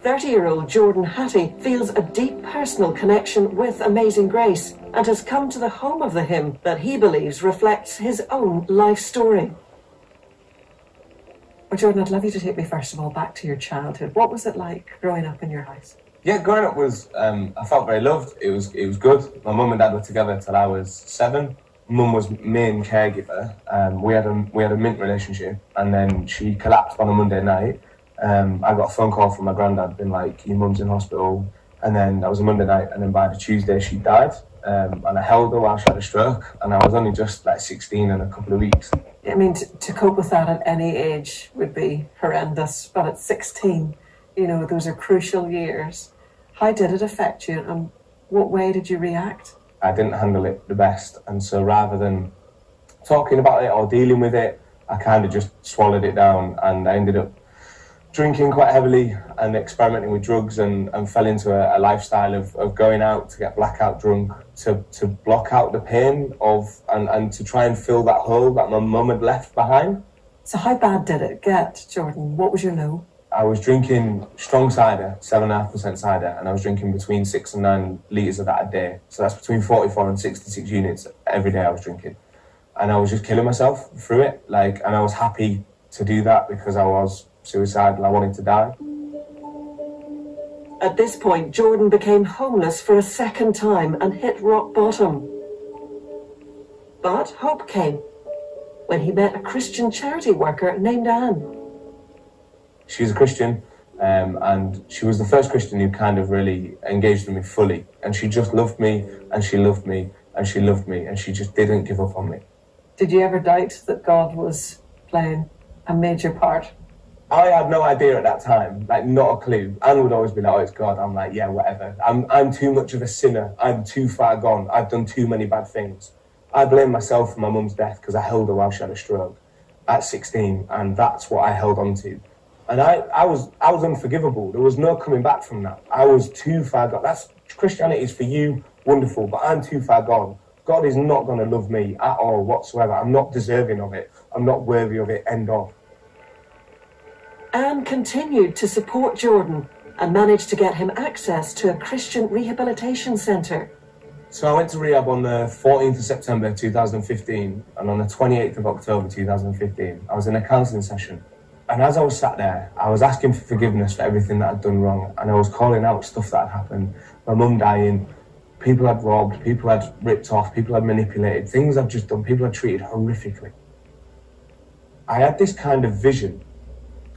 30-year-old Jordan Hattie feels a deep personal connection with Amazing Grace and has come to the home of the hymn that he believes reflects his own life story. Well, Jordan, I'd love you to take me first of all back to your childhood. What was it like growing up in your house? Yeah, growing up was, I felt very loved. It was good. My mum and dad were together till I was 7. Mum was main caregiver. We had a mint relationship, and then she collapsed on a Monday night. I got a phone call from my granddad being like, your mum's in hospital. And then that was a Monday night, and then by the Tuesday she died. And I held her while she had a stroke, and I was only just like 16 in a couple of weeks. I mean, to cope with that at any age would be horrendous, but at 16, you know, those are crucial years. How did it affect you, and what way did you react? I didn't handle it the best, and so rather than talking about it or dealing with it, I kind of just swallowed it down, and I ended up drinking quite heavily and experimenting with drugs, and fell into a lifestyle of going out to get blackout drunk to block out the pain of and to try and fill that hole that my mum had left behind. So how bad did it get, Jordan? What was your low? I was drinking strong cider, 7.5% cider, and I was drinking between 6 and 9 litres of that a day. So that's between 44 and 66 units every day I was drinking. And I was just killing myself through it, and I was happy to do that because I was suicidal. I wanted to die. At this point, Jordan became homeless for a second time and hit rock bottom. But hope came when he met a Christian charity worker named Anne. She was a Christian, and she was the first Christian who kind of really engaged with me fully. And she just loved me, and she loved me, and she loved me, and she just didn't give up on me. Did you ever doubt that God was playing a major part? I had no idea at that time, not a clue. Anne would always be like, oh, it's God. I'm like, yeah, whatever. I'm too much of a sinner. I'm too far gone. I've done too many bad things. I blame myself for my mum's death because I held her while she had a stroke at 16, and that's what I held on to. And I was unforgivable. There was no coming back from that. I was too far gone. That's Christianity is for you, wonderful, but I'm too far gone. God is not going to love me at all whatsoever. I'm not deserving of it. I'm not worthy of it, end of. Anne continued to support Jordan and managed to get him access to a Christian rehabilitation centre. So I went to rehab on the 14th of September 2015, and on the 28th of October 2015, I was in a counselling session. And as I was sat there, I was asking for forgiveness for everything that I'd done wrong, and I was calling out stuff that had happened. My mum dying, people had robbed, people had ripped off, people had manipulated, things I'd just done, people had treated horrifically. I had this kind of vision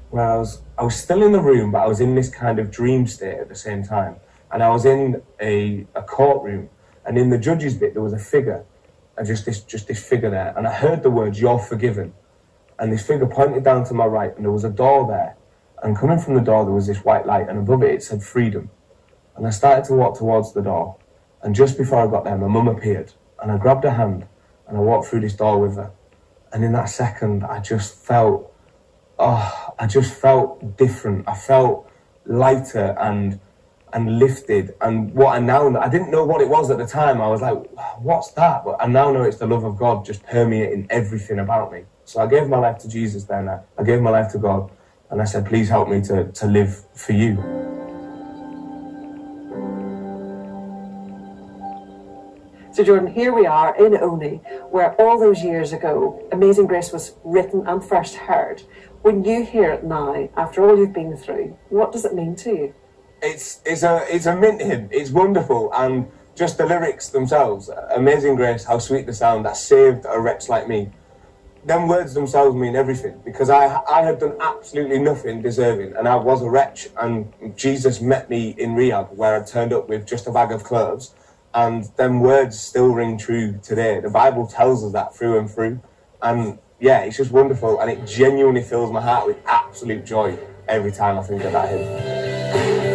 where I was still in the room, but I was in this kind of dream state at the same time. And I was in a courtroom, and in the judge's bit, there was a figure, and just this figure there. And I heard the words, "You're forgiven." And this figure pointed down to my right, and there was a door there. And coming from the door, there was this white light, and above it said freedom. And I started to walk towards the door. And just before I got there, my mum appeared. And I grabbed her hand, and I walked through this door with her. And in that second, I just felt different. I felt lighter and lifted. And what I now know, I didn't know what it was at the time. I was like, what's that? But I now know it's the love of God just permeating everything about me. So I gave my life to Jesus then. I gave my life to God, and I said, please help me to live for you. So Jordan, here we are in Oney, where all those years ago, Amazing Grace was written and first heard. When you hear it now, after all you've been through, what does it mean to you? It's a mint hymn. It's wonderful, and just the lyrics themselves. Amazing grace, how sweet the sound that saved a wretch like me. Them words themselves mean everything, because I had done absolutely nothing deserving, and I was a wretch, and Jesus met me in rehab where I turned up with just a bag of clothes, and them words still ring true today. The Bible tells us that through and through, and yeah, it's just wonderful, and it genuinely fills my heart with absolute joy every time I think of that hymn.